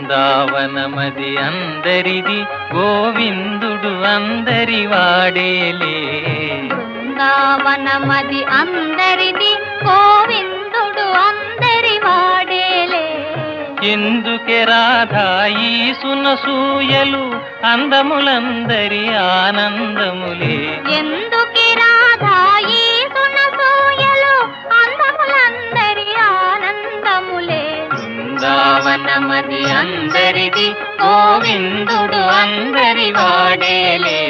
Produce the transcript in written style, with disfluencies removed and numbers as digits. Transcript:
బృందావనమది అందరిది గోవిందుడు అందరి వాడేలే. బృందావనమది అందరిది గోవిందుడు అందరి వాడేలే. ఎందుకే రాధా ఈ సునసూయలు అందములందరి ఆనందములే. ఎందుకే రాధా ఈ సునసూయలు అందములందరి ఆనందములే. బృందావనమది అందరిది గోవిందుడు అందరి వాడేలే.